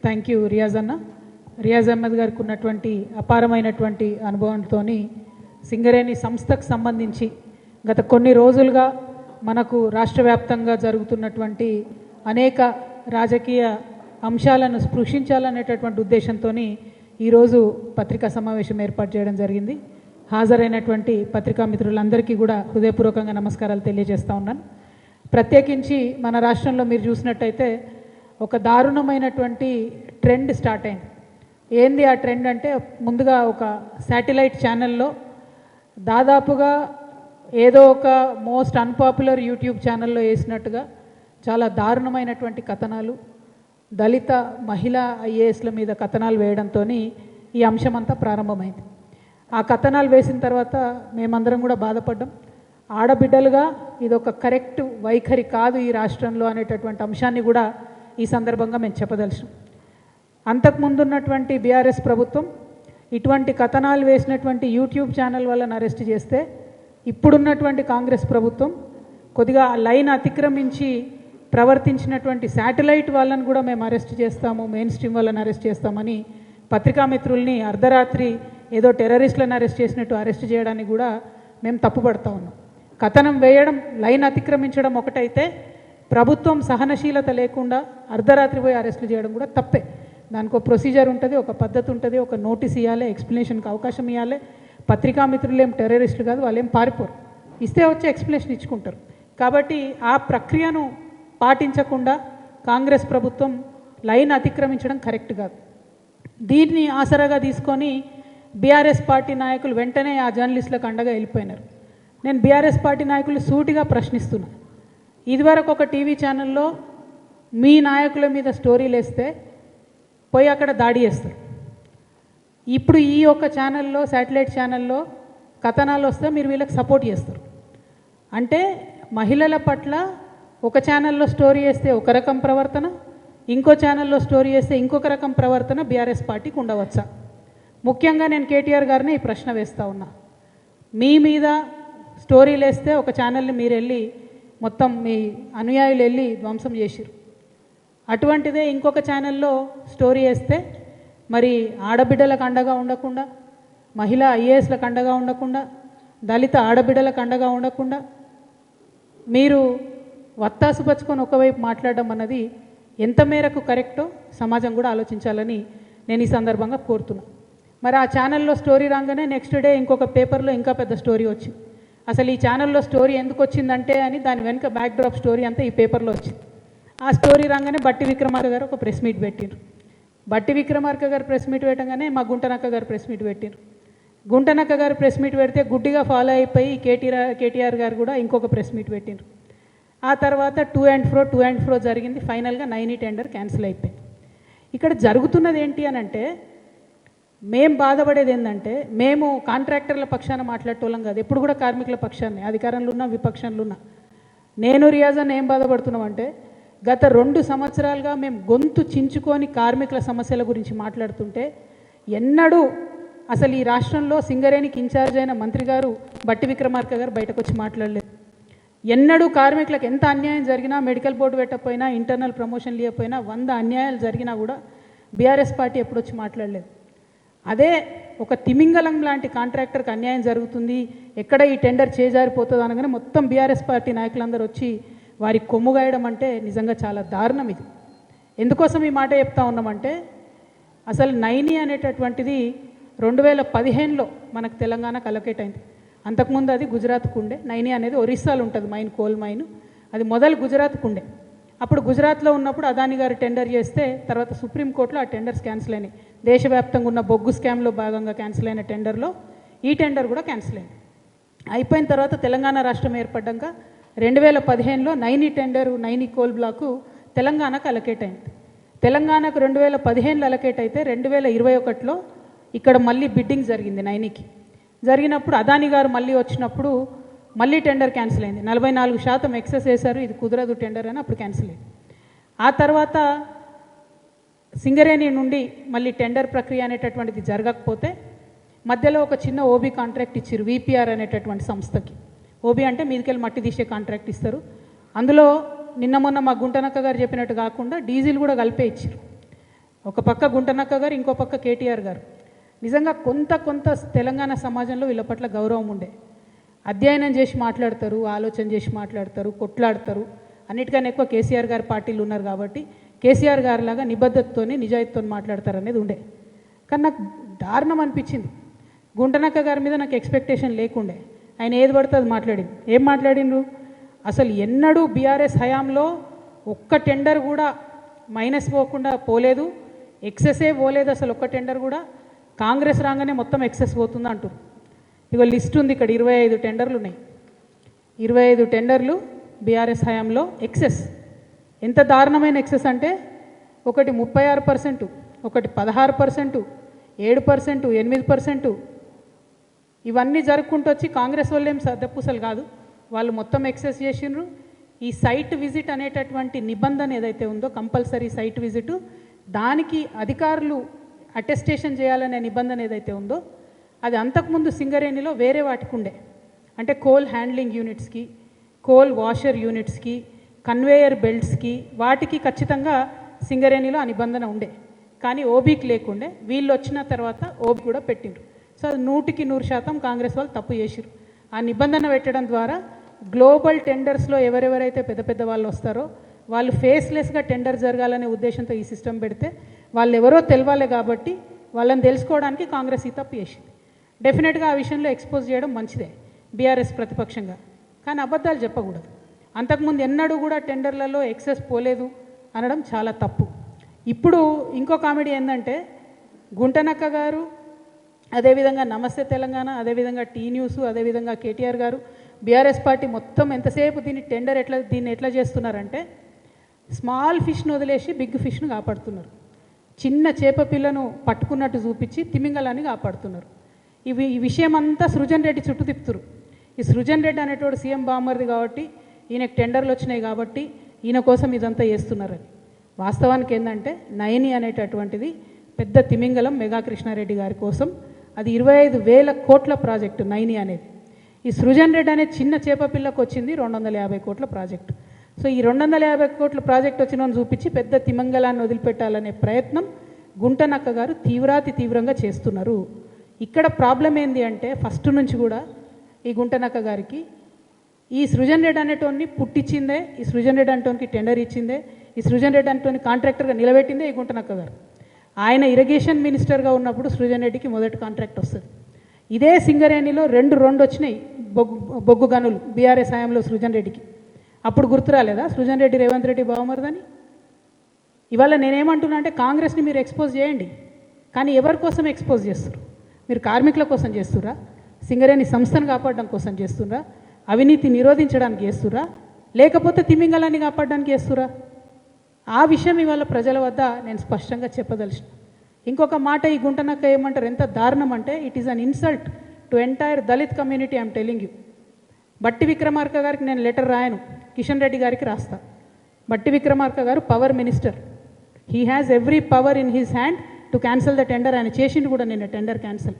Thank you Riyaz అన్న. రియాజ్ అహ్మద్ గారికి ఉన్నటువంటి అపారమైనటువంటి అనుభవంతో సింగరేణి సంస్థకు సంబంధించి గత కొన్ని రోజులుగా మనకు రాష్ట్ర వ్యాప్తంగా జరుగుతున్నటువంటి అనేక రాజకీయ అంశాలను స్పృశించాలనేటటువంటి ఉద్దేశంతో ఈరోజు పత్రికా సమావేశం ఏర్పాటు చేయడం జరిగింది. హాజరైనటువంటి పత్రికా మిత్రులందరికీ కూడా హృదయపూర్వకంగా నమస్కారాలు తెలియజేస్తూ ఉన్నాను. ప్రత్యేకించి మన రాష్ట్రంలో మీరు చూసినట్టయితే ఒక దారుణమైనటువంటి ట్రెండ్ స్టార్ట్ అయింది. ఏంది ఆ ట్రెండ్ అంటే, ముందుగా ఒక శాటిలైట్ ఛానల్లో దాదాపుగా ఏదో ఒక మోస్ట్ అన్పాపులర్ యూట్యూబ్ ఛానల్లో వేసినట్టుగా చాలా దారుణమైనటువంటి కథనాలు, దళిత మహిళా ఐఏఎస్ల మీద కథనాలు వేయడంతో ఈ అంశం అంతా ప్రారంభమైంది. ఆ కథనాలు వేసిన తర్వాత మేమందరం కూడా బాధపడ్డాం. ఆడబిడ్డలుగా ఇదొక కరెక్ట్ వైఖరి కాదు ఈ రాష్ట్రంలో అనేటటువంటి అంశాన్ని కూడా ఈ సందర్భంగా మేము చెప్పదలిచాం. అంతకుముందున్నటువంటి బీఆర్ఎస్ ప్రభుత్వం ఇటువంటి కథనాలు వేసినటువంటి యూట్యూబ్ ఛానల్ వాళ్ళని అరెస్ట్ చేస్తే, ఇప్పుడున్నటువంటి కాంగ్రెస్ ప్రభుత్వం కొద్దిగా లైన్ అతిక్రమించి ప్రవర్తించినటువంటి శాటిలైట్ వాళ్ళని కూడా మేము అరెస్ట్ చేస్తాము, మెయిన్ స్ట్రీమ్ వాళ్ళని అరెస్ట్ చేస్తామని పత్రికా మిత్రుల్ని అర్ధరాత్రి ఏదో టెర్రరిస్టులను అరెస్ట్ చేసినట్టు అరెస్ట్ చేయడానికి కూడా మేము తప్పుపడతా ఉన్నాం. కథనం వేయడం, లైన్ అతిక్రమించడం ఒకటైతే, ప్రభుత్వం సహనశీలత లేకుండా అర్ధరాత్రి పోయి అరెస్టులు చేయడం కూడా తప్పే. దానికి ఒక ప్రొసీజర్ ఉంటుంది, ఒక పద్ధతి ఉంటుంది, ఒక నోటీస్ ఇవ్వాలి, ఎక్స్ప్లెనేషన్కి అవకాశం ఇవ్వాలి. పత్రికా మిత్రులు ఏం టెర్రరిస్టులు కాదు, వాళ్ళు ఏం పారిపోరు, ఇస్తే వచ్చి ఎక్స్ప్లెనేషన్ ఇచ్చుకుంటారు. కాబట్టి ఆ ప్రక్రియను పాటించకుండా కాంగ్రెస్ ప్రభుత్వం లైన్ అతిక్రమించడం కరెక్ట్ కాదు. దీన్ని ఆసరాగా తీసుకొని బీఆర్ఎస్ పార్టీ నాయకులు వెంటనే ఆ జర్నలిస్టులకు అండగా వెళ్ళిపోయినారు. నేను బీఆర్ఎస్ పార్టీ నాయకులు సూటిగా ప్రశ్నిస్తున్నా. ఇదివరకు ఒక టీవీ ఛానల్లో మీ నాయకుల మీద స్టోరీలు వేస్తే పోయి అక్కడ దాడి చేస్తారు. ఇప్పుడు ఈ ఒక ఛానల్లో, శాటిలైట్ ఛానల్లో కథనాలు వస్తే మీరు వీళ్ళకి సపోర్ట్ చేస్తారు. అంటే మహిళల పట్ల ఒక ఛానల్లో స్టోరీ వేస్తే ఒక రకం ప్రవర్తన, ఇంకో ఛానల్లో స్టోరీ వేస్తే ఇంకొక రకం ప్రవర్తన బీఆర్ఎస్ పార్టీకి ఉండవచ్చా? ముఖ్యంగా నేను కేటీఆర్ గారిని ఈ ప్రశ్న వేస్తూ ఉన్నా. మీ మీద స్టోరీలు వేస్తే ఒక ఛానల్ని మీరు వెళ్ళి మొత్తం మీ అనుయాయులు వెళ్ళి ధ్వంసం చేసిరు. అటువంటిదే ఇంకొక ఛానల్లో స్టోరీ వేస్తే మరి ఆడబిడ్డలకు అండగా ఉండకుండా, మహిళా ఐఏఎస్లకు అండగా ఉండకుండా, దళిత ఆడబిడ్డలకు అండగా ఉండకుండా మీరు వత్తాసు పచ్చుకొని ఒకవైపు మాట్లాడడం అన్నది ఎంత మేరకు కరెక్టో సమాజం కూడా ఆలోచించాలని నేను ఈ సందర్భంగా కోరుతున్నా. మరి ఆ ఛానల్లో స్టోరీ రాగానే నెక్స్ట్ డే ఇంకొక పేపర్లో ఇంకా పెద్ద స్టోరీ వచ్చింది. అసలు ఈ ఛానల్లో స్టోరీ ఎందుకు వచ్చిందంటే అని దాని వెనుక బ్యాక్డ్రాప్ స్టోరీ అంతా ఈ పేపర్లో వచ్చింది. ఆ స్టోరీ రాగానే బట్టి విక్రమార్క గారు ఒక ప్రెస్ మీట్ పెట్టిండ్రు. బట్టి విక్రమార్క గారు ప్రెస్ మీట్ పెట్టగానే మా గుంటనక్క గారు ప్రెస్ మీట్ పెట్టిండ్రు. గుంటనక్క గారు ప్రెస్ మీట్ పెడితే గుడ్డిగా ఫాలో అయిపోయి కేటీఆర్ గారు కూడా ఇంకొక ప్రెస్ మీట్ పెట్టిండ్రు. ఆ తర్వాత టూ అండ్ ఫ్రో జరిగింది. ఫైనల్గా 9 టెండర్ క్యాన్సిల్ అయిపోయింది. ఇక్కడ జరుగుతున్నది ఏంటి అని అంటే, మేము బాధపడేది ఏంటంటే, మేము కాంట్రాక్టర్ల పక్షాన మాట్లాడేటోళ్ళం కాదు, ఎప్పుడు కూడా కార్మికుల పక్షాన్ని, అధికారంలో ఉన్నా విపక్షంలో ఉన్నా. నేను రియాజన్ ఏం బాధపడుతున్నామంటే, గత 2 సంవత్సరాలుగా మేము గొంతు చించుకొని కార్మికుల సమస్యల గురించి మాట్లాడుతుంటే, ఎన్నడూ అసలు ఈ రాష్ట్రంలో సింగరేణికి ఇన్ఛార్జ్ అయిన మంత్రి గారు బట్టి విక్రమార్క గారు బయటకు వచ్చి మాట్లాడలేదు. ఎన్నడూ కార్మికులకు ఎంత అన్యాయం జరిగినా, మెడికల్ బోర్డు పెట్టకపోయినా, ఇంటర్నల్ ప్రమోషన్లు ఇవ్వకపోయినా, 100 అన్యాయాలు జరిగినా కూడా బీఆర్ఎస్ పార్టీ ఎప్పుడు వచ్చి మాట్లాడలేదు. అదే ఒక తిమింగలం లాంటి కాంట్రాక్టర్కి అన్యాయం జరుగుతుంది, ఎక్కడ ఈ టెండర్ చేజారిపోతుంది అనగానే మొత్తం బీఆర్ఎస్ పార్టీ నాయకులందరూ వచ్చి వారి కొమ్ముగాయడం అంటే నిజంగా చాలా దారుణం. ఇది ఎందుకోసం ఈ మాట చెప్తా ఉన్నామంటే, అసలు నైని అనేటటువంటిది 2015లో మనకు తెలంగాణకు అలొకేట్ అయింది. అంతకుముందు అది గుజరాత్కు ఉండే. నైని అనేది ఒరిస్సాలో ఉంటుంది మైన్, కోల్ మైన్. అది మొదలు గుజరాత్కు ఉండే. అప్పుడు గుజరాత్లో ఉన్నప్పుడు అదాని గారు టెండర్ చేస్తే తర్వాత సుప్రీంకోర్టులో ఆ టెండర్స్ క్యాన్సిల్ అయినాయి. దేశవ్యాప్తంగా ఉన్న బొగ్గు స్కామ్లో భాగంగా క్యాన్సిల్ అయిన టెండర్లో ఈ టెండర్ కూడా క్యాన్సిల్ అయింది. అయిపోయిన తర్వాత తెలంగాణ రాష్ట్రం ఏర్పడ్డాక 2015లో Naini tender, Naini coal block తెలంగాణకు అలొకేట్ అయింది. తెలంగాణకు 2015లో అలొకేట్ అయితే 2021లో ఇక్కడ మళ్ళీ బిడ్డింగ్ జరిగింది నైనికి. జరిగినప్పుడు అదాని గారు మళ్ళీ వచ్చినప్పుడు మళ్ళీ టెండర్ క్యాన్సిల్ అయింది. 44% ఎక్సెస్ వేశారు, ఇది కుదరదు టెండర్ అని అప్పుడు క్యాన్సిల్ అయింది. ఆ తర్వాత సింగరేణి నుండి మళ్ళీ టెండర్ ప్రక్రియ అనేటటువంటిది జరగకపోతే మధ్యలో ఒక చిన్న ఓబీ కాంట్రాక్ట్ ఇచ్చారు వీపీఆర్ అనేటటువంటి సంస్థకి. ఓబీ అంటే మీదికెళ్ళి మట్టి తీసే కాంట్రాక్ట్ ఇస్తారు. అందులో నిన్న మొన్న మా గుంటనక్క గారు చెప్పినట్టు కాకుండా డీజిల్ కూడా కలిపే ఇచ్చారు. ఒక పక్క గుంటనక్క గారు, ఇంకో పక్క కేటీఆర్ గారు. నిజంగా కొంత తెలంగాణ సమాజంలో వీళ్ళ పట్ల గౌరవం ఉండే. అధ్యయనం చేసి మాట్లాడతారు, ఆలోచన చేసి మాట్లాడతారు, కొట్లాడతారు. అన్నిటికన్నా ఎక్కువ కేసీఆర్ గారి పార్టీలు ఉన్నారు కాబట్టి కేసీఆర్ గారి లాగా నిబద్ధతతోని నిజాయితీతో మాట్లాడతారు అనేది ఉండే. కానీ నాకు దారుణం అనిపించింది. గుంటనక్క గారి మీద నాకు ఎక్స్పెక్టేషన్ లేకుండే. ఆయన ఏది పడితే అది మాట్లాడింది. ఏం మాట్లాడిండ్రు? అసలు ఎన్నడూ బీఆర్ఎస్ హయాంలో ఒక్క టెండర్ కూడా మైనస్ పోకుండా పోలేదు, ఎక్సెసే పోలేదు. అసలు ఒక్క టెండర్ కూడా కాంగ్రెస్ రాగానే మొత్తం ఎక్సెస్ పోతుంది అంటారు. ఇక లిస్ట్ ఉంది ఇక్కడ, 25 టెండర్లు ఉన్నాయి. 25 టెండర్లు బీఆర్ఎస్ హయాంలో ఎక్సెస్. ఎంత దారుణమైన ఎక్సెస్ అంటే ఒకటి 36%, ఒకటి 16%, 7%, 8%. ఇవన్నీ జరుపుకుంటూ వచ్చి కాంగ్రెస్ వాళ్ళు ఏం సద్దపూసలు కాదు, వాళ్ళు మొత్తం ఎక్సెస్ చేసిండ్రు. ఈ సైట్ విజిట్ అనేటటువంటి నిబంధన ఏదైతే ఉందో, కంపల్సరీ సైట్ విజిట్, దానికి అధికారులు అటెస్టేషన్ చేయాలనే నిబంధన ఏదైతే ఉందో అది అంతకుముందు సింగరేణిలో వేరే వాటికి ఉండే. అంటే కోల్ హ్యాండ్లింగ్ యూనిట్స్కి, కోల్ వాషర్ యూనిట్స్కి, కన్వేయర్ బెల్ట్స్కి, వాటికి ఖచ్చితంగా సింగరేణిలో ఆ నిబంధన ఉండే. కానీ ఓబీకి లేకుండే. వీళ్ళు వచ్చిన తర్వాత ఓబీ కూడా పెట్టిండ్రు. సో అది 100% కాంగ్రెస్ వాళ్ళు తప్పు చేసిరు. ఆ నిబంధన పెట్టడం ద్వారా గ్లోబల్ టెండర్స్లో ఎవరెవరైతే పెద్ద వాళ్ళు వస్తారో వాళ్ళు ఫేస్లెస్గా టెండర్ జరగాలనే ఉద్దేశంతో ఈ సిస్టమ్ పెడితే వాళ్ళు ఎవరో తెలవాలి కాబట్టి వాళ్ళని తెలుసుకోవడానికి కాంగ్రెస్ ఈ తప్పు చేసింది. డెఫినెట్గా ఆ విషయంలో ఎక్స్పోజ్ చేయడం మంచిదే బీఆర్ఎస్ ప్రతిపక్షంగా, కానీ అబద్ధాలు చెప్పకూడదు. అంతకుముందు ఎన్నడూ కూడా టెండర్లలో ఎక్సెస్ పోలేదు అనడం చాలా తప్పు. ఇప్పుడు ఇంకో కామెడీ ఏంటంటే గుంటనక్క గారు, అదేవిధంగా నమస్తే తెలంగాణ, అదేవిధంగా టీ న్యూస్, అదేవిధంగా కేటీఆర్ గారు, బీఆర్ఎస్ పార్టీ మొత్తం ఎంతసేపు దీన్ని ఎట్లా చేస్తున్నారంటే స్మాల్ ఫిష్ను వదిలేసి బిగ్ ఫిష్ను కాపాడుతున్నారు. చిన్న చేప పిల్లను పట్టుకున్నట్టు చూపించి తిమింగలాన్ని కాపాడుతున్నారు. ఈ విషయం అంతా సృజన్ రెడ్డి చుట్టూ తిప్పుతురు. ఈ సృజన్ రెడ్డి అనేటోడు సీఎం బామర్ది కాబట్టి, ఈయనకు టెండర్లు వచ్చినాయి కాబట్టి ఈయన కోసం ఇదంతా చేస్తున్నారని. వాస్తవానికి ఏంటంటే నయని అనేటటువంటిది పెద్ద తిమింగలం మెగా కృష్ణారెడ్డి గారి కోసం. అది 25,000 కోట్ల ప్రాజెక్టు నయని అనేది. ఈ సృజన్ రెడ్డి అనే చిన్న చేప పిల్లకు వచ్చింది 250 కోట్ల ప్రాజెక్టు. సో ఈ 250 కోట్ల ప్రాజెక్ట్ వచ్చిన చూపించి పెద్ద తిమంగళాన్ని వదిలిపెట్టాలనే ప్రయత్నం గుంటనక్క గారు తీవ్రంగా చేస్తున్నారు. ఇక్కడ ప్రాబ్లం ఏంది అంటే ఫస్ట్ నుంచి కూడా ఈ గుంటనక్క గారికి ఈ సృజన్ రెడ్డి అనేటోని పుట్టించిందే, ఈ సృజన్ రెడ్డి అంటోనికి టెండర్ ఇచ్చిందే, ఈ సృజన్ రెడ్డి అంటోని కాంట్రాక్టర్గా నిలబెట్టిందే ఈ గుంటనక్క గారు. ఆయన ఇరిగేషన్ మినిస్టర్గా ఉన్నప్పుడు సృజన్ రెడ్డికి మొదటి కాంట్రాక్ట్ వస్తుంది. ఇదే సింగరేణిలో రెండు వచ్చినాయి బొగ్గు గనులు బీఆర్ఎస్ హయాంలో సృజన్ రెడ్డికి. అప్పుడు గుర్తు రాలేదా సృజన్ రెడ్డి రేవంత్ రెడ్డి బావమరిదని? ఇవాళ నేనేమంటున్నా అంటే కాంగ్రెస్ని మీరు ఎక్స్పోజ్ చేయండి, కానీ ఎవరి కోసం ఎక్స్పోజ్ చేస్తారు? మీరు కార్మికుల కోసం చేస్తురా? సింగరేణి సంస్థను కాపాడడం కోసం చేస్తురా? అవినీతి నిరోధించడానికి చేస్తురా? లేకపోతే తిమింగలాన్ని కాపాడడానికి చేస్తురా? ఆ విషయం ఇవాళ ప్రజల వద్ద నేను స్పష్టంగా చెప్పదలిచిన. ఇంకొక మాట ఈ గుంటనక్క ఏమంటారు, ఎంత దారుణం అంటే it is an insult to entire Dalit community. I'm telling you. బట్టి విక్రమార్క గారికి నేను లెటర్ రాయను, కిషన్ రెడ్డి గారికి రాస్తా. బట్టి విక్రమార్క గారు power minister, he has every power in his hand to cancel the tender. ఆయన చేసిండు కూడా నిన్న టెండర్ క్యాన్సల్.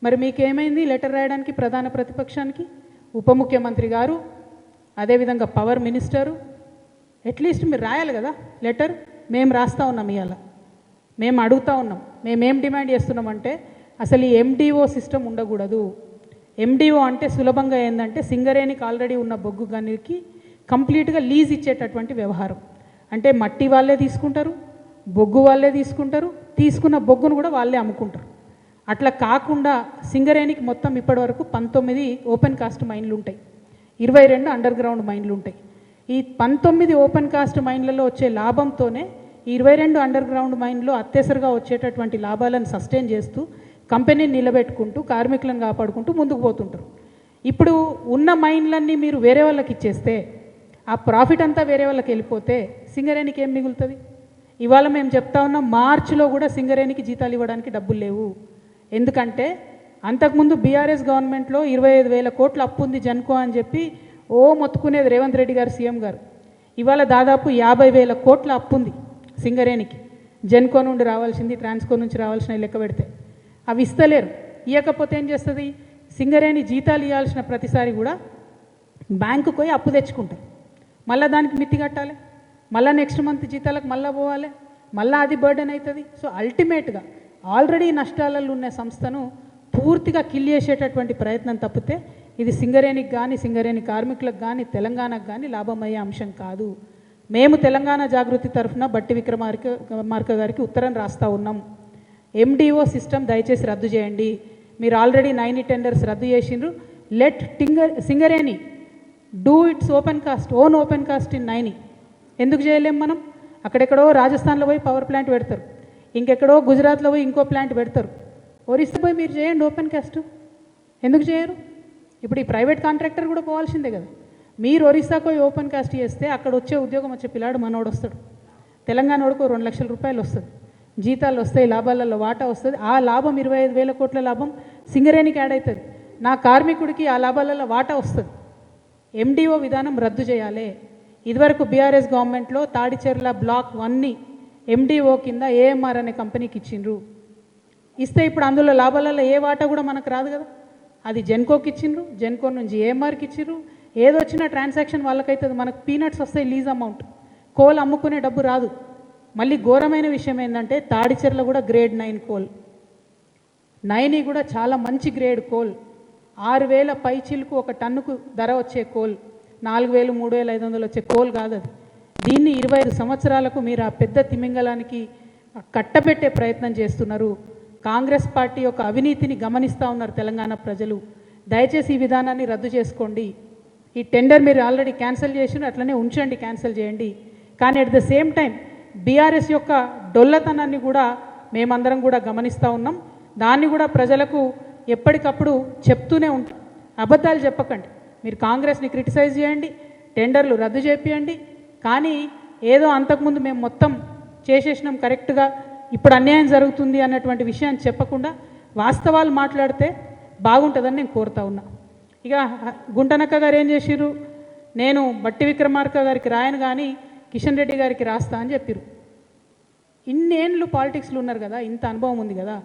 మరి మీకేమైంది లెటర్ రాయడానికి? ప్రధాన ప్రతిపక్షానికి ఉప ముఖ్యమంత్రి గారు, అదేవిధంగా పవర్ మినిస్టరు, అట్లీస్ట్ మీరు రాయాలి కదా లెటర్. మేము రాస్తూ ఉన్నాం, ఇవాళ మేము అడుగుతూ ఉన్నాం. మేమేం డిమాండ్ చేస్తున్నామంటే అసలు ఈ ఎండిఓ సిస్టమ్ ఉండకూడదు. ఎండిఓ అంటే సులభంగా ఏంటంటే సింగరేణికి ఆల్రెడీ ఉన్న బొగ్గు గనికి కంప్లీట్గా లీజ్ ఇచ్చేటటువంటి వ్యవహారం. అంటే మట్టి వాళ్ళే తీసుకుంటారు, బొగ్గు వాళ్ళే తీసుకుంటారు, తీసుకున్న బొగ్గును కూడా వాళ్ళే అమ్ముకుంటారు. అట్లా కాకుండా సింగరేణికి మొత్తం ఇప్పటి వరకు 19 ఓపెన్ కాస్ట్ మైన్లు ఉంటాయి, 22 అండర్ గ్రౌండ్ మైన్లు ఉంటాయి. ఈ 19 ఓపెన్ కాస్ట్ మైన్లలో వచ్చే లాభంతోనే ఈ 22 అండర్ గ్రౌండ్ మైన్లో అత్యవసరంగా వచ్చేటటువంటి లాభాలను సస్టైన్ చేస్తూ కంపెనీని నిలబెట్టుకుంటూ కార్మికులను కాపాడుకుంటూ ముందుకు పోతుంటారు. ఇప్పుడు ఉన్న మైన్లన్నీ మీరు వేరే వాళ్ళకి ఇచ్చేస్తే ఆ ప్రాఫిట్ అంతా వేరే వాళ్ళకి వెళ్ళిపోతే సింగరేణికి ఏం మిగులుతుంది? ఇవాళ మేము చెప్తా ఉన్నాం, మార్చిలో కూడా సింగరేణికి జీతాలు ఇవ్వడానికి డబ్బులు లేవు. ఎందుకంటే అంతకుముందు బీఆర్ఎస్ గవర్నమెంట్లో 25,000 కోట్ల అప్పు ఉంది జన్కో అని చెప్పి మొత్తుకునేది రేవంత్ రెడ్డి గారు సీఎం గారు. ఇవాళ దాదాపు 50,000 కోట్ల అప్పు ఉంది సింగరేణికి. జెన్కో నుండి రావాల్సింది, ట్రాన్స్కో నుంచి రావాల్సిన లెక్క పెడితే అవి ఇస్తలేరు. ఇవ్వకపోతే ఏం చేస్తుంది? సింగరేణి జీతాలు ఇవ్వాల్సిన ప్రతిసారి కూడా బ్యాంకుకు పోయి అప్పు తెచ్చుకుంటారు. మళ్ళీ దానికి మిత్తి కట్టాలి, మళ్ళీ నెక్స్ట్ మంత్ జీతాలకు మళ్ళీ పోవాలి, మళ్ళీ అది బర్డెన్ అవుతుంది. సో అల్టిమేట్గా ఆల్రెడీ నష్టాలలో ఉన్న సంస్థను పూర్తిగా కిల్ చేసేటటువంటి ప్రయత్నం తప్పితే ఇది సింగరేణికి కానీ సింగరేణి కార్మికులకు కానీ తెలంగాణకు కానీ లాభమయ్యే అంశం కాదు. మేము తెలంగాణ జాగృతి తరఫున బట్టి విక్రమార్క గారికి ఉత్తరం రాస్తూ ఉన్నాం. ఎండిఓ సిస్టమ్ దయచేసి రద్దు చేయండి. మీరు ఆల్రెడీ 9 టెండర్స్ రద్దు చేసిండ్రు. Let Singareni do its own open cast in 9. ఎందుకు చేయలేం మనం? అక్కడెక్కడో రాజస్థాన్లో పోయి పవర్ ప్లాంట్ పెడతారు, ఇంకెక్కడో గుజరాత్లో పోయి ఇంకో ప్లాంట్ పెడతారు. ఒరిస్సా పోయి మీరు చేయండి ఓపెన్ కాస్ట్. ఎందుకు చేయరు? ఇప్పుడు ఈ ప్రైవేట్ కాంట్రాక్టర్ కూడా పోవాల్సిందే కదా. మీరు ఒరిస్సాకు పోయి ఓపెన్ కాస్ట్ చేస్తే అక్కడ వచ్చే ఉద్యోగం వచ్చే పిల్లాడు మనోడు వస్తాడు. తెలంగాణ వాడికి 2 లక్షల రూపాయలు వస్తుంది, జీతాలు వస్తాయి, లాభాలలో వాటా వస్తుంది. ఆ లాభం 25,000 కోట్ల లాభం సింగరేణికి యాడ్ అవుతుంది. నా కార్మికుడికి ఆ లాభాలలో వాటా వస్తుంది. ఎండిఓ విధానం రద్దు చేయాలి. ఇదివరకు బీఆర్ఎస్ గవర్నమెంట్లో తాడిచెర్ల బ్లాక్ 1ని ఎండిఓ కింద ఏఎంఆర్ అనే కంపెనీకి ఇచ్చిండ్రు. ఇస్తే ఇప్పుడు అందులో లాభాలలో ఏ వాటా కూడా మనకు రాదు కదా. అది జెన్కోకి ఇచ్చిండ్రు, జెన్కో నుంచి ఏఎంఆర్కి ఇచ్చిండ్రు. ఏదొచ్చినా ట్రాన్సాక్షన్ వాళ్ళకైతుంది, మనకు పీనట్స్ వస్తాయి లీజ్ అమౌంట్. కోల్ అమ్ముకునే డబ్బు రాదు. మళ్ళీ ఘోరమైన విషయం ఏంటంటే తాడిచెర్ల కూడా గ్రేడ్ 9 కోల్, 9 కూడా చాలా మంచి గ్రేడ్ కోల్. 6,000 పైచిలకు ఒక టన్నుకు ధర వచ్చే కోల్, 4,000 3,500 వచ్చే కోల్ కాదు అది. దీన్ని 25 సంవత్సరాలకు మీరు ఆ పెద్ద తిమింగలానికి కట్టబెట్టే ప్రయత్నం చేస్తున్నారు. కాంగ్రెస్ పార్టీ యొక్క అవినీతిని గమనిస్తూ ఉన్నారు తెలంగాణ ప్రజలు. దయచేసి ఈ విధానాన్ని రద్దు చేసుకోండి. ఈ టెండర్ మీరు ఆల్రెడీ క్యాన్సిల్ చేసిన అట్లనే ఉంచండి, క్యాన్సిల్ చేయండి. కానీ at the same time BRS యొక్క డొల్లతనాన్ని కూడా మేమందరం కూడా గమనిస్తూ ఉన్నాం. దాన్ని కూడా ప్రజలకు ఎప్పటికప్పుడు చెప్తూనే ఉంటాం. అబద్ధాలు చెప్పకండి. మీరు కాంగ్రెస్ని క్రిటిసైజ్ చేయండి, టెండర్లు రద్దు చేపియండి, కానీ ఏదో అంతకుముందు మేము మొత్తం చేసేసినాం కరెక్ట్గా, ఇప్పుడు అన్యాయం జరుగుతుంది అన్నటువంటి విషయాన్ని చెప్పకుండా వాస్తవాలు మాట్లాడితే బాగుంటుందని నేను కోరుతా ఉన్నా. ఇక గుంటనక్క గారు ఏం చేసిర్రు, నేను బట్టి విక్రమార్క గారికి రాయను కానీ కిషన్ రెడ్డి గారికి రాస్తా అని చెప్పారు. ఇన్నేళ్ళు పాలిటిక్స్లో ఉన్నారు కదా, ఇంత అనుభవం ఉంది కదా.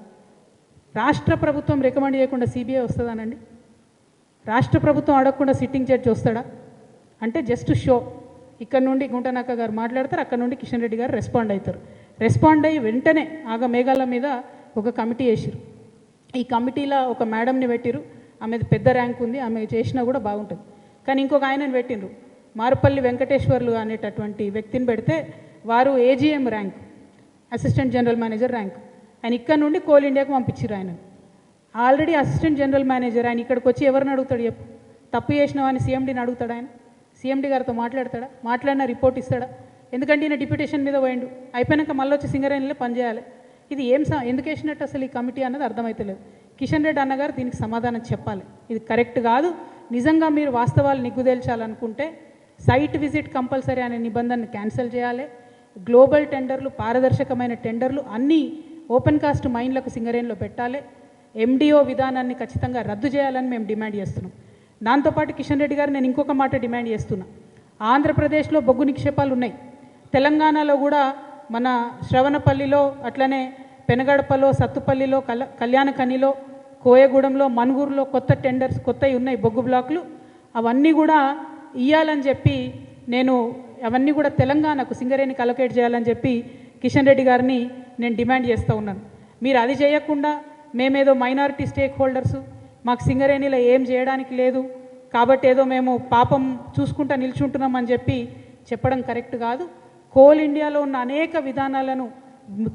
రాష్ట్ర ప్రభుత్వం రికమెండ్ చేయకుండా సిబిఐ వస్తుందానండి? రాష్ట్ర ప్రభుత్వం అడగకుండా సిట్టింగ్ జడ్జి వస్తాడా? అంటే జస్ట్ షో. ఇక్కడ నుండి గుంటనక్క గారు మాట్లాడతారు, అక్కడ నుండి కిషన్ రెడ్డి గారు రెస్పాండ్ అవుతారు. రెస్పాండ్ అయ్యి వెంటనే ఆగ మేఘాల మీద ఒక కమిటీ వేసిరు. ఈ కమిటీలో ఒక మేడంని పెట్టిరు, ఆమెది పెద్ద ర్యాంక్ ఉంది, ఆమె చేసినా కూడా బాగుంటుంది. కానీ ఇంకొక ఆయనని పెట్టిండ్రు, మారుపల్లి వెంకటేశ్వర్లు అనేటటువంటి వ్యక్తిని పెడితే వారు AGM rank, assistant general manager rank. ఆయన ఇక్కడ నుండి కోల్ ఇండియాకు పంపించారు. ఆయన ఆల్రెడీ అసిస్టెంట్ జనరల్ మేనేజర్. ఆయన ఇక్కడికి వచ్చి ఎవరిని అడుగుతాడు చెప్పు? తప్పు చేసిన వాడిని సీఎండీని అడుగుతాడు. ఆయన సీఎండీ గారితో మాట్లాడతాడా? మాట్లాడిన రిపోర్ట్ ఇస్తాడా? ఎందుకంటే ఈయన డిప్యూటేషన్ మీద పోయిండు, అయిపోయాక మళ్ళీ వచ్చి సింగరేణిలో పనిచేయాలి. ఇది ఎందుకు వేసినట్టు అసలు ఈ కమిటీ అన్నది అర్థమవుతలేదు. కిషన్ రెడ్డి అన్నగారు దీనికి సమాధానం చెప్పాలి. ఇది కరెక్ట్ కాదు. నిజంగా మీరు వాస్తవాలు నిగ్గుదేల్చాలనుకుంటే సైట్ విజిట్ కంపల్సరీ అనే నిబంధనను క్యాన్సిల్ చేయాలి. గ్లోబల్ టెండర్లు, పారదర్శకమైన టెండర్లు అన్నీ ఓపెన్ కాస్ట్ మైన్లకు సింగరేణిలో పెట్టాలి. ఎండిఓ విధానాన్ని ఖచ్చితంగా రద్దు చేయాలని మేము డిమాండ్ చేస్తున్నాం. దాంతోపాటు కిషన్ రెడ్డి గారు నేను ఇంకొక మాట డిమాండ్ చేస్తున్నా. ఆంధ్రప్రదేశ్లో బొగ్గు నిక్షేపాలు ఉన్నాయి, తెలంగాణలో కూడా మన శ్రవణపల్లిలో, అట్లనే పెనగడపలో, సత్తుపల్లిలో, కళ్యాణకనిలో, కోయగూడెంలో, మనుగూరులో కొత్త టెండర్స్ కొత్తవి ఉన్నాయి బొగ్గు బ్లాకులు. అవన్నీ కూడా ఇవ్వాలని చెప్పి నేను అవన్నీ కూడా తెలంగాణకు సింగరేణికి అలొకేట్ చేయాలని చెప్పి కిషన్ రెడ్డి గారిని నేను డిమాండ్ చేస్తూ ఉన్నాను. మీరు అది చేయకుండా మేమేదో మైనారిటీ స్టేక్ హోల్డర్సు, మాకు సింగరేణిలో ఏం చేయడానికి లేదు కాబట్టి ఏదో మేము పాపం చూసుకుంటా నిల్చుంటున్నామని చెప్పి చెప్పడం కరెక్ట్ కాదు. కోల్ ఇండియాలో ఉన్న అనేక విధానాలను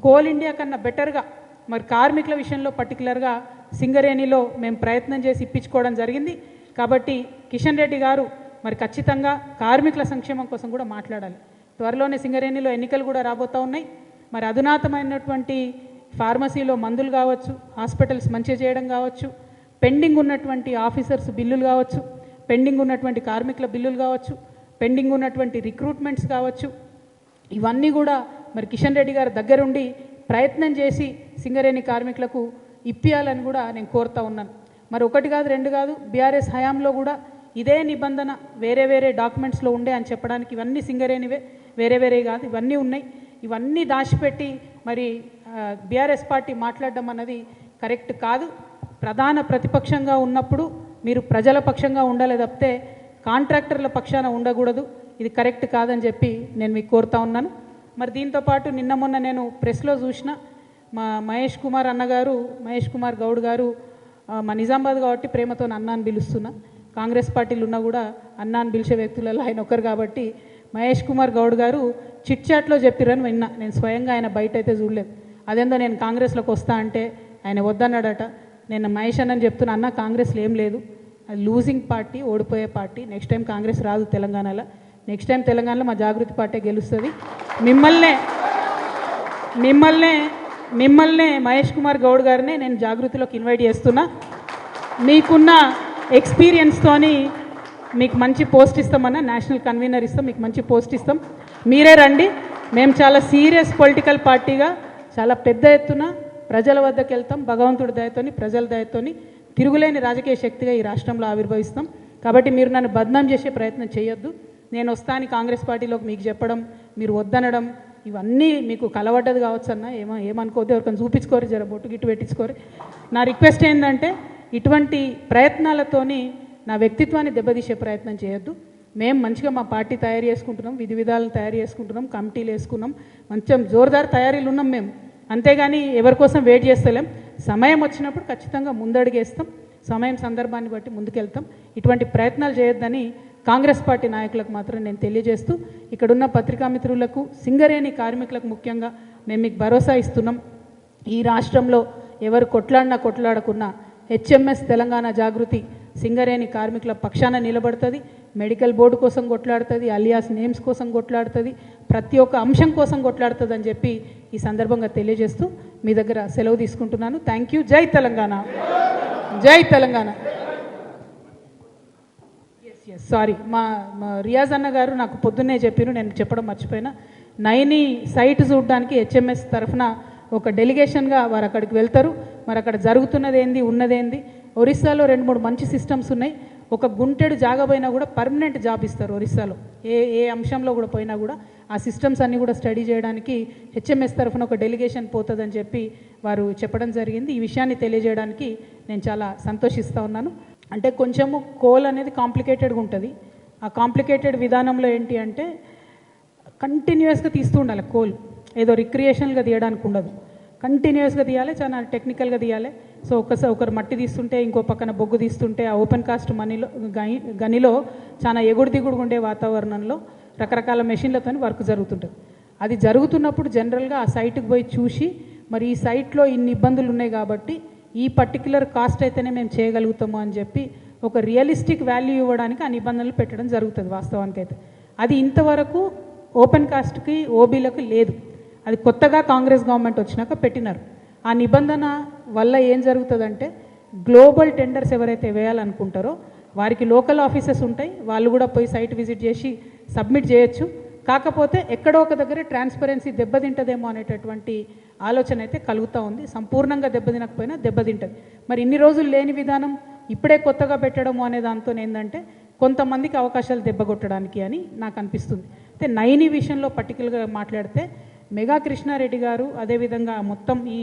కోల్ ఇండియా కన్నా బెటర్గా మరి కార్మికుల విషయంలో పర్టికులర్గా సింగరేణిలో మేము ప్రయత్నం చేసి ఇప్పించుకోవడం జరిగింది. కాబట్టి కిషన్ రెడ్డి గారు మరి ఖచ్చితంగా కార్మికుల సంక్షేమం కోసం కూడా మాట్లాడాలి. త్వరలోనే సింగరేణిలో ఎన్నికలు కూడా రాబోతూ ఉన్నాయి. మరి అధునాతమైనటువంటి ఫార్మసీలో మందులు కావచ్చు, హాస్పిటల్స్ మంచిగా చేయడం కావచ్చు, పెండింగ్ ఉన్నటువంటి ఆఫీసర్స్ బిల్లులు కావచ్చు, పెండింగ్ ఉన్నటువంటి కార్మికుల బిల్లులు కావచ్చు, పెండింగ్ ఉన్నటువంటి రిక్రూట్మెంట్స్ కావచ్చు, ఇవన్నీ కూడా మరి కిషన్ రెడ్డి గారి దగ్గరుండి ప్రయత్నం చేసి సింగరేణి కార్మికులకు ఇప్పియాలని కూడా నేను కోరుతా ఉన్నాను. మరి ఒకటి కాదు, రెండు కాదు, బీఆర్ఎస్ హయాంలో కూడా ఇదే నిబంధన వేరే వేరే డాక్యుమెంట్స్లో ఉండే అని చెప్పడానికి ఇవన్నీ సింగరేణివే, వేరే వేరే కాదు, ఇవన్నీ ఉన్నాయి. ఇవన్నీ దాచిపెట్టి మరి బీఆర్ఎస్ పార్టీ మాట్లాడడం అన్నది కరెక్ట్ కాదు. ప్రధాన ప్రతిపక్షంగా ఉన్నప్పుడు మీరు ప్రజల పక్షంగా ఉండాలి తప్పితే కాంట్రాక్టర్ల పక్షాన ఉండకూడదు. ఇది కరెక్ట్ కాదని చెప్పి నేను మీకు కోరుతా ఉన్నాను. మరి దీంతోపాటు నిన్న మొన్న నేను ప్రెస్లో చూసిన మా మహేష్ కుమార్ గౌడ్ గారు మా నిజామాబాద్ కాబట్టి ప్రేమతో అన్న అని పిలుస్తున్నా. కాంగ్రెస్ పార్టీలు ఉన్నా కూడా అన్న అని పిలిచే వ్యక్తులలో ఆయన ఒక్కరు కాబట్టి మహేష్ కుమార్ గౌడ్ గారు చిట్ చాట్లో చెప్పిరని విన్నా. నేను స్వయంగా ఆయన బయట అయితే చూడలేదు. అదేందో నేను కాంగ్రెస్లోకి వస్తా అంటే ఆయన వద్దన్నాడట. నేను మహేష్ అన్నని చెప్తున్నా, అన్న కాంగ్రెస్లో ఏం లేదు, అది లూజింగ్ పార్టీ, ఓడిపోయే పార్టీ. నెక్స్ట్ టైం కాంగ్రెస్ రాదు తెలంగాణలో. నెక్స్ట్ టైం తెలంగాణలో మా జాగృతి పార్టీ గెలుస్తుంది. మిమ్మల్నే మహేష్ కుమార్ గౌడ్ గారిని నేను జాగృతిలోకి ఇన్వైట్ చేస్తున్నా. మీకున్న ఎక్స్పీరియన్స్తోని మీకు మంచి పోస్ట్ ఇస్తామన్నా, నేషనల్ కన్వీనర్ ఇస్తాం, మీకు మంచి పోస్ట్ ఇస్తాం, మీరే రండి. మేము చాలా సీరియస్ పొలిటికల్ పార్టీగా చాలా పెద్ద ఎత్తున ప్రజల వద్దకు వెళ్తాం. భగవంతుడి దయతోని, ప్రజల దయతోని తిరుగులేని రాజకీయ శక్తిగా ఈ రాష్ట్రంలో ఆవిర్భవిస్తాం. కాబట్టి మీరు నన్ను బద్నాం చేసే ప్రయత్నం చేయొద్దు. నేను వస్తాను కాంగ్రెస్ పార్టీలోకి మీకు చెప్పడం, మీరు వద్దనడం, ఇవన్నీ మీకు కలవడ్డది కావచ్చు అన్న, ఏమనుకోవద్దు. ఎవరికైనా చూపించుకోరు, జర బొట్టు గిట్టు పెట్టించుకోరు. నా రిక్వెస్ట్ ఏంటంటే ఇటువంటి ప్రయత్నాలతోని నా వ్యక్తిత్వాన్ని దెబ్బతీసే ప్రయత్నం చేయొద్దు. మేము మంచిగా మా పార్టీ తయారు చేసుకుంటున్నాం, విధి విధాలను తయారు చేసుకుంటున్నాం, కమిటీలు వేసుకున్నాం, మంచి జోరుదారు తయారీలు ఉన్నాం మేము. అంతేగాని ఎవరి కోసం వెయిట్ చేస్తలేం. సమయం వచ్చినప్పుడు ఖచ్చితంగా ముందడుగేస్తాం, సమయం సందర్భాన్ని బట్టి ముందుకెళ్తాం. ఇటువంటి ప్రయత్నాలు చేయొద్దని కాంగ్రెస్ పార్టీ నాయకులకు మాత్రం నేను తెలియజేస్తూ, ఇక్కడున్న పత్రికా మిత్రులకు, సింగరేణి కార్మికులకు ముఖ్యంగా మేము మీకు భరోసా ఇస్తున్నాం. ఈ రాష్ట్రంలో ఎవరు కొట్లాడకున్నా హెచ్ఎంఎస్ తెలంగాణ జాగృతి సింగరేణి కార్మికుల పక్షాన నిలబడుతుంది. మెడికల్ బోర్డు కోసం కొట్లాడుతుంది, అలియాస్ నేమ్స్ కోసం కొట్లాడుతుంది, ప్రతి ఒక్క అంశం కోసం కొట్లాడుతుంది అని చెప్పి ఈ సందర్భంగా తెలియజేస్తూ మీ దగ్గర సెలవు తీసుకుంటున్నాను. Thank you. జై తెలంగాణ, జై తెలంగాణ. సారీ, మా రియాజ్ అన్న గారు నాకు పొద్దున్నే చెప్పారు, నేను చెప్పడం మర్చిపోయినా. నైని సైట్ చూడడానికి హెచ్ఎంఎస్ తరఫున ఒక డెలిగేషన్గా వారు అక్కడికి వెళ్తారు. మరి అక్కడ జరుగుతున్నది ఏంది, ఉన్నదేంది. ఒరిస్సాలో 2-3 మంచి సిస్టమ్స్ ఉన్నాయి. ఒక గుంటెడు జాగా పోయినా కూడా పర్మనెంట్ జాబ్ ఇస్తారు ఒరిస్సాలో. ఏ అంశంలో కూడా పోయినా కూడా ఆ సిస్టమ్స్ అన్నీ కూడా స్టడీ చేయడానికి హెచ్ఎంఎస్ తరఫున ఒక డెలిగేషన్ పోతుందని చెప్పి వారు చెప్పడం జరిగింది. ఈ విషయాన్ని తెలియజేయడానికి నేను చాలా సంతోషిస్తూ ఉన్నాను. అంటే కొంచెము కోల్ అనేది కాంప్లికేటెడ్గా ఉంటుంది. ఆ కాంప్లికేటెడ్ విధానంలో ఏంటి అంటే కంటిన్యూస్గా తీస్తూ ఉండాలి. కోల్ ఏదో రిక్రియేషన్గా తీయడానికి ఉండదు, కంటిన్యూస్గా తీయాలి, చాలా టెక్నికల్గా తీయాలి. సో ఒకరు మట్టి తీస్తుంటే ఇంకో పక్కన బొగ్గు తీస్తుంటే ఆ ఓపెన్ కాస్ట్ గనిలో చాలా ఎగుడు దిగుడు ఉండే వాతావరణంలో రకరకాల మెషిన్లతో వర్క్ జరుగుతుంటుంది. అది జరుగుతున్నప్పుడు జనరల్గా ఆ సైట్కి పోయి చూసి, మరి ఈ సైట్లో ఇన్ని ఇబ్బందులు ఉన్నాయి కాబట్టి ఈ పర్టిక్యులర్ కాస్ట్ అయితేనే మేము చేయగలుగుతాము అని చెప్పి ఒక రియలిస్టిక్ వాల్యూ ఇవ్వడానికి ఆ నిబంధనలు పెట్టడం జరుగుతుంది వాస్తవానికి అయితే. అది ఇంతవరకు ఓపెన్ కాస్ట్కి ఓబీలకు లేదు. అది కొత్తగా కాంగ్రెస్ గవర్నమెంట్ వచ్చినాక పెట్టినారు. ఆ నిబంధన వల్ల ఏం జరుగుతుందంటే గ్లోబల్ టెండర్స్ ఎవరైతే వేయాలనుకుంటారో వారికి లోకల్ ఆఫీసెస్ ఉంటాయి, వాళ్ళు కూడా పోయి సైట్ విజిట్ చేసి సబ్మిట్ చేయొచ్చు. కాకపోతే ఎక్కడో ఒక దగ్గర ట్రాన్స్పరెన్సీ దెబ్బతింటదేమో అనేటటువంటి ఆలోచన అయితే కలుగుతూ ఉంది. సంపూర్ణంగా దెబ్బతినకపోయినా దెబ్బతింటుంది. మరి ఇన్ని రోజులు లేని విధానం ఇప్పుడే కొత్తగా పెట్టడము అనే దాంతో ఏంటంటే కొంతమందికి అవకాశాలు దెబ్బగొట్టడానికి అని నాకు అనిపిస్తుంది. అయితే నైని విషయంలో పర్టికులర్గా మాట్లాడితే మెగా కృష్ణారెడ్డి గారు, అదేవిధంగా మొత్తం ఈ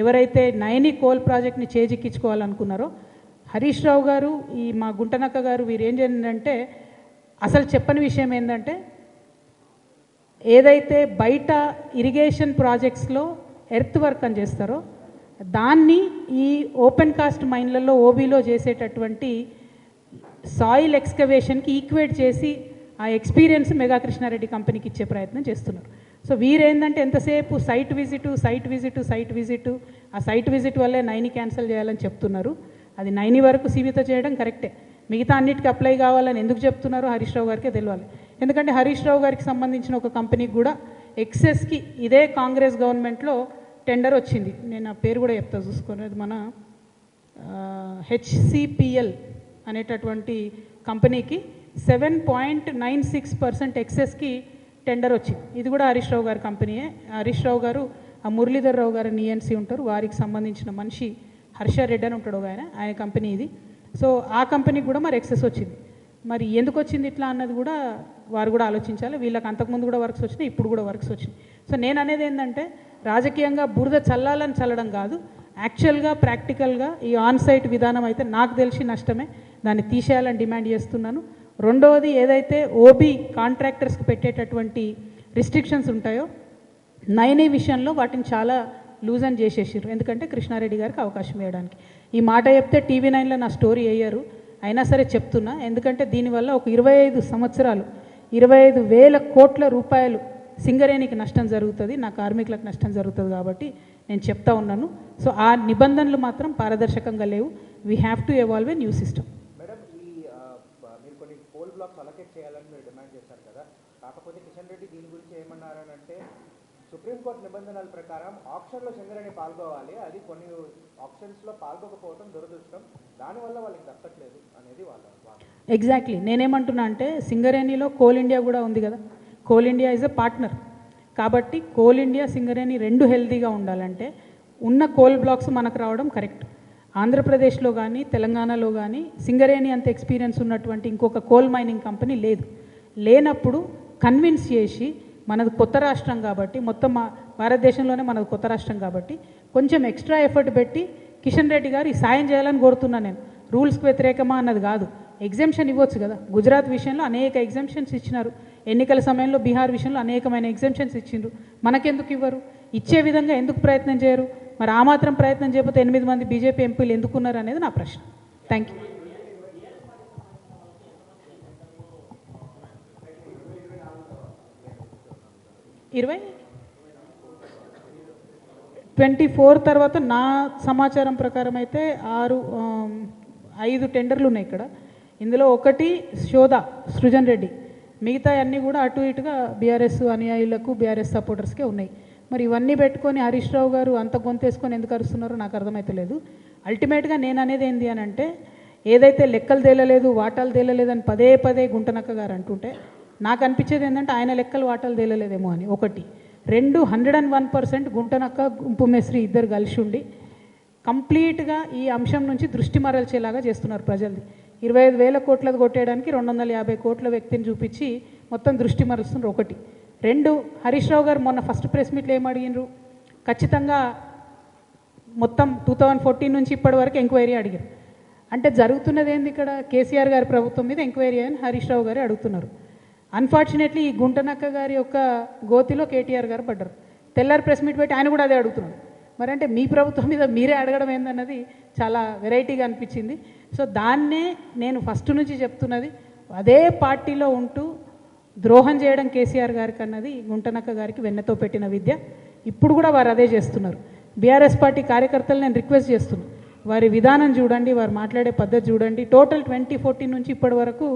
ఎవరైతే నైని కోల్ ప్రాజెక్ట్ని చేజిక్కించుకోవాలనుకున్నారో హరీష్ రావు గారు, ఈ మా గుంటనక్క గారు, వీరు ఏం చేసిందంటే అసలు చెప్పని విషయం ఏంటంటే ఏదైతే బయట ఇరిగేషన్ ప్రాజెక్ట్స్లో ఎర్త్ వర్క్ అని చేస్తారో దాన్ని ఈ ఓపెన్ కాస్ట్ మైన్లలో ఓబీలో చేసేటటువంటి సాయిల్ ఎక్స్కవేషన్కి ఈక్వేట్ చేసి ఆ ఎక్స్పీరియన్స్ మెగా కృష్ణారెడ్డి కంపెనీకి ఇచ్చే ప్రయత్నం చేస్తున్నారు. సో వీరేందంటే ఎంతసేపు సైట్ విజిట్, ఆ సైట్ విజిట్ వల్లే నైని క్యాన్సిల్ చేయాలని చెప్తున్నారు. అది నైని వరకు సీమిత చేయడం కరెక్టే, మిగతా అన్నిటికీ అప్లై కావాలని ఎందుకు చెప్తున్నారో హరీష్ రావు గారికే తెలియాలి. ఎందుకంటే హరీష్ రావు గారికి సంబంధించిన ఒక కంపెనీకి కూడా ఎక్సెస్కి ఇదే కాంగ్రెస్ గవర్నమెంట్లో టెండర్ వచ్చింది. నేను ఆ పేరు కూడా చెప్తా చూసుకొని, అది మన హెచ్సిపిఎల్ అనేటటువంటి కంపెనీకి 7.96% ఎక్సెస్కి టెండర్ వచ్చింది. ఇది కూడా హరీష్ రావు గారి కంపెనీయే. హరీష్ రావు గారు ఆ మురళీధర్ రావు గారు ఈఎన్సీ ఉంటారు, వారికి సంబంధించిన మనిషి హర్షారెడ్డి అని ఉంటాడు ఆయన కంపెనీ ఇది. సో ఆ కంపెనీకి కూడా మరి ఎక్సెస్ వచ్చింది. మరి ఎందుకు వచ్చింది ఇట్లా అన్నది కూడా వారు కూడా ఆలోచించాలి. వీళ్ళకి అంతకుముందు కూడా వర్క్స్ వచ్చినాయి, ఇప్పుడు కూడా వర్క్స్ వచ్చినాయి. సో నేను అనేది ఏంటంటే రాజకీయంగా బురద చల్లాలని చల్లడం కాదు, యాక్చువల్గా ప్రాక్టికల్గా ఈ ఆన్ సైట్ విధానం అయితే నాకు తెలిసి నష్టమే, దాన్ని తీసేయాలని డిమాండ్ చేస్తున్నాను. రెండవది, ఏదైతే ఓబీ కాంట్రాక్టర్స్కి పెట్టేటటువంటి రిస్ట్రిక్షన్స్ ఉంటాయో నైనీ విషయంలో వాటిని చాలా లూజ్ అని చేసేసారు, ఎందుకంటే కృష్ణారెడ్డి గారికి అవకాశం ఇవ్వడానికి. ఈ మాట చెప్తే టీవీ 9లో నా స్టోరీ వేయరు, అయినా సరే చెప్తున్నా, ఎందుకంటే దీనివల్ల ఒక 25 సంవత్సరాలు 25,000 కోట్ల రూపాయలు సింగరేణికి నష్టం జరుగుతుంది, నా కార్మికులకు నష్టం జరుగుతుంది. కాబట్టి నేను చెప్తా ఉన్నాను. సో ఆ నిబంధనలు మాత్రం పారదర్శకంగా లేవు. We have to evolve a new system. Madam, మీరు కొన్ని కోల్ బ్లాక్స్ అలొకేట్ చేయాలని మీరు డిమాండ్ చేశారు కదా, కాకపోతే కిషన్ రెడ్డి దీని గురించి ఏమన్నారనంటే సుప్రీంకోర్టు నిబంధనల ప్రకారం ఆప్షన్లో సింగరేణి పాల్గొవాలి, అది కొన్ని ఆప్షన్స్లో పాల్గొకపోవడం దురదృష్టం, దానివల్ల వాళ్ళకి దక్కట్లేదు అనేది వాళ్ళ వాదన. ఎగ్జాక్ట్లీ నేనేమంటున్నా అంటే సింగరేణిలో కోల్ ఇండియా కూడా ఉంది కదా, coal India is a partner. కాబట్టి కోల్ ఇండియా సింగరేణి రెండు హెల్తీగా ఉండాలంటే ఉన్న కోల్ బ్లాక్స్ మనకు రావడం కరెక్ట్. ఆంధ్రప్రదేశ్లో కానీ తెలంగాణలో కానీ సింగరేణి అంత ఎక్స్పీరియన్స్ ఉన్నటువంటి ఇంకొక కోల్ మైనింగ్ కంపెనీ లేదు. లేనప్పుడు కన్విన్స్ చేసి మనది కొత్త రాష్ట్రం కాబట్టి, మొత్తం భారతదేశంలోనే మనది కొత్త రాష్ట్రం కాబట్టి కొంచెం ఎక్స్ట్రా ఎఫర్ట్ పెట్టి కిషన్ రెడ్డి గారు ఈ సాయం చేయాలని కోరుతున్నాను. నేను రూల్స్కి వ్యతిరేకమా అన్నది కాదు, ఎగ్జామ్షన్ ఇవ్వచ్చు కదా. గుజరాత్ విషయంలో అనేక ఎగ్జామ్షన్స్ ఇచ్చినారు, ఎన్నికల సమయంలో బీహార్ విషయంలో అనేకమైన ఎగ్జామ్షన్స్ ఇచ్చిండ్రు, మనకెందుకు ఇవ్వరు? ఇచ్చే విధంగా ఎందుకు ప్రయత్నం చేయరు? మరి ఆ మాత్రం ప్రయత్నం చేయకపోతే 8 మంది బీజేపీ ఎంపీలు ఎందుకున్నారు అనేది నా ప్రశ్న. Thank you. 24 తర్వాత నా సమాచారం ప్రకారం అయితే 5 టెండర్లు ఉన్నాయి ఇక్కడ. ఇందులో ఒకటి శోధ సృజన్ రెడ్డి, మిగతా అన్నీ కూడా అటు ఇటుగా బీఆర్ఎస్ అనుయాయులకు బీఆర్ఎస్ సపోర్టర్స్కే ఉన్నాయి. మరి ఇవన్నీ పెట్టుకొని హరీష్ రావు గారు అంత గొంతేసుకొని ఎందుకు అరుస్తున్నారో నాకు అర్థమవుతలేదు. అల్టిమేట్గా నేను అనేది ఏంటి అని అంటే, ఏదైతే లెక్కలు తేలలేదు వాటాలు తేలలేదు అని పదే పదే గుంటనక్క గారు అంటుంటే నాకు అనిపించేది ఏంటంటే ఆయన లెక్కలు వాటాలు తేలలేదేమో అని. ఒకటి. 101% గుంటనక్క గుంపు మేస్త్రి ఇద్దరు కలిసి ఉండి కంప్లీట్గా ఈ అంశం నుంచి దృష్టి మరల్చేలాగా చేస్తున్నారు ప్రజలది. 25,000 కోట్లది కొట్టేయడానికి 250 కోట్ల వ్యక్తిని చూపించి మొత్తం దృష్టి మరలుస్తున్నారు. ఒకటి. 2, హరీష్ రావు గారు మొన్న ఫస్ట్ ప్రెస్ మీట్లో ఏం అడిగినారు? ఖచ్చితంగా మొత్తం 2014 నుంచి ఇప్పటి వరకు ఎంక్వైరీ అడిగారు. అంటే జరుగుతున్నది ఏంది ఇక్కడ? కేసీఆర్ గారి ప్రభుత్వం మీద ఎంక్వైరీ అని హరీష్ రావు గారు అడుగుతున్నారు. అన్ఫార్చునేట్లీ ఈ గుంటనక్క గారి యొక్క గోతిలో కేటీఆర్ గారు పడ్డారు. తెల్లారి ప్రెస్ మీట్ పెట్టి ఆయన కూడా అదే అడుగుతున్నాడు. మరి అంటే మీ ప్రభుత్వం మీద మీరే అడగడం ఏందన్నది చాలా వెరైటీగా అనిపించింది. సో దాన్నే నేను ఫస్ట్ నుంచి చెప్తున్నది, అదే పార్టీలో ఉంటూ ద్రోహం చేయడం కేసీఆర్ గారికి అన్నది గుంటనక్క గారికి వెన్నెతో పెట్టిన విద్య. ఇప్పుడు కూడా వారు అదే చేస్తున్నారు. బీఆర్ఎస్ పార్టీ కార్యకర్తలు నేను రిక్వెస్ట్ చేస్తున్నాను, వారి విధానం చూడండి, వారు మాట్లాడే పద్ధతి చూడండి. టోటల్ 2014 నుంచి ఇప్పటి వరకు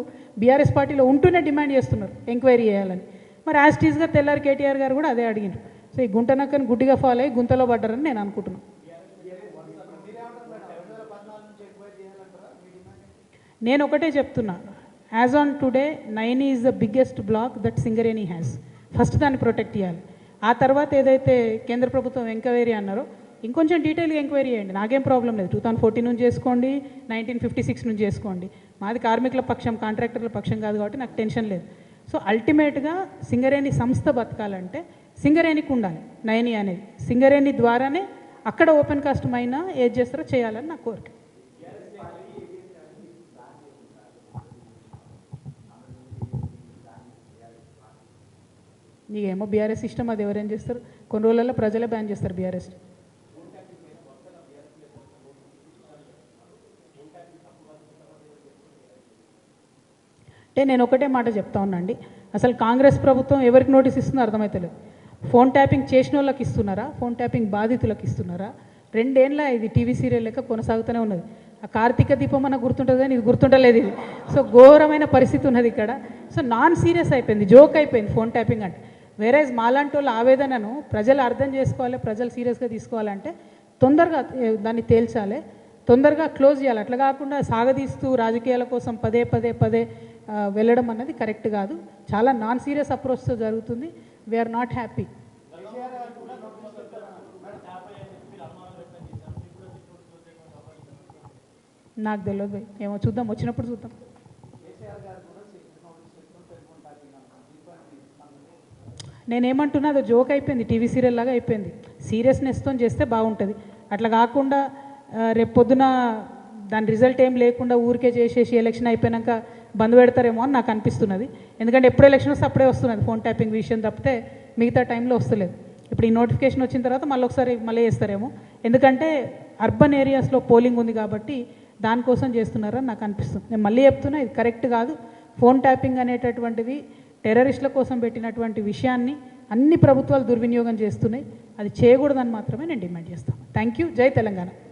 బీఆర్ఎస్ పార్టీలో ఉంటూనే డిమాండ్ చేస్తున్నారు ఎంక్వైరీ చేయాలని. మరి యాజ్ టీజ్గా తెల్లారి కేటీఆర్ గారు కూడా అదే అడిగినారు. సో ఈ గుంటనక్కని గుడ్డిగా ఫాలో అయ్యి గుంతలో పడ్డారని నేను అనుకుంటున్నాను. నేను ఒకటే చెప్తున్నా, as on today 9 is the biggest block that Singareni has. First దాన్ని ప్రొటెక్ట్ చేయాలి. ఆ తర్వాత ఏదైతే కేంద్ర ప్రభుత్వం ఎంక్వైరీ అన్నారో ఇంకొంచెం డీటెయిల్గా ఎంక్వైరీ చేయండి, నాకేం ప్రాబ్లం లేదు. 2014 నుంచి చేసుకోండి, 1956 నుంచి చేసుకోండి. మాది కార్మికుల పక్షం, కాంట్రాక్టర్ల పక్షం కాదు కాబట్టి నాకు టెన్షన్ లేదు. సో అల్టిమేట్గా సింగరేణి సంస్థ బతకాలంటే సింగరేణికి ఉండాలి 9 అనేది. సింగరేణి ద్వారానే అక్కడ ఓపెన్ కాస్ట్ మైనా ఏది చేస్తారో చేయాలని నా కోరిక. నీకేమో బీఆర్ఎస్ ఇష్టం, అది ఎవరేం చేస్తారు? కొన్ని రోజులలో ప్రజలే బ్యాన్ చేస్తారు బీఆర్ఎస్. అంటే నేను ఒకటే మాట చెప్తా ఉన్నాండి, అసలు కాంగ్రెస్ ప్రభుత్వం ఎవరికి నోటీస్ ఇస్తుందో అర్థమవుతలేదు. ఫోన్ ట్యాపింగ్ చేసిన వాళ్ళకి ఇస్తున్నారా, ఫోన్ ట్యాపింగ్ బాధితులకు ఇస్తున్నారా? 2 ఏళ్ళ ఇది టీవీ సీరియల్ లెక్క కొనసాగుతూనే ఉన్నది. ఆ కార్తీక దీపం అన్న గుర్తుంటుంది కానీ ఇది గుర్తుంటలేదు ఇది. సో ఘోరమైన పరిస్థితి ఉన్నది ఇక్కడ. సో నాన్ సీరియస్ అయిపోయింది, జోక్ అయిపోయింది ఫోన్ ట్యాపింగ్ అంటే. వేరేజ్ మాలాంటి వాళ్ళ ఆవేదనను ప్రజలు అర్థం చేసుకోవాలి, ప్రజలు సీరియస్గా తీసుకోవాలంటే తొందరగా దాన్ని తేల్చాలి, తొందరగా క్లోజ్ చేయాలి. అట్లా కాకుండా సాగదీస్తూ రాజకీయాల కోసం పదే వెళ్ళడం అన్నది కరెక్ట్ కాదు. చాలా నాన్ సీరియస్ అప్రోచ్తో జరుగుతుంది. We are not happy. నాకు తెలియదు భయ్, ఏమో చూద్దాం, వచ్చినప్పుడు చూద్దాం. నేనేమంటున్నా అది జోక్ అయిపోయింది, టీవీ సీరియల్ లాగా అయిపోయింది. సీరియస్నెస్తో చేస్తే బాగుంటుంది. అట్లా కాకుండా రేపు పొద్దున దాని రిజల్ట్ ఏం లేకుండా ఊరికే చేసేసి ఎలక్షన్ అయిపోయాక బంద్ పెడతారేమో అని నాకు అనిపిస్తున్నది. ఎందుకంటే ఎప్పుడు ఎలక్షన్ వస్తే అప్పుడే వస్తున్నది ఫోన్ ట్యాపింగ్ విషయం తప్పితే మిగతా టైంలో వస్తలేదు. ఇప్పుడు ఈ నోటిఫికేషన్ వచ్చిన తర్వాత మళ్ళీ వేస్తారేమో, ఎందుకంటే అర్బన్ ఏరియాస్లో పోలింగ్ ఉంది కాబట్టి దానికోసం చేస్తున్నారని నాకు అనిపిస్తుంది. నేను మళ్ళీ చెప్తున్నా, ఇది కరెక్ట్ కాదు. ఫోన్ ట్యాపింగ్ అనేటటువంటిది టెర్రరిస్టుల కోసం పెట్టినటువంటి విషయాన్ని అన్ని ప్రభుత్వాలు దుర్వినియోగం చేస్తున్నాయి. అది చేయకూడదని మాత్రమే నేను డిమాండ్ చేస్తాను. Thank you. జై తెలంగాణ.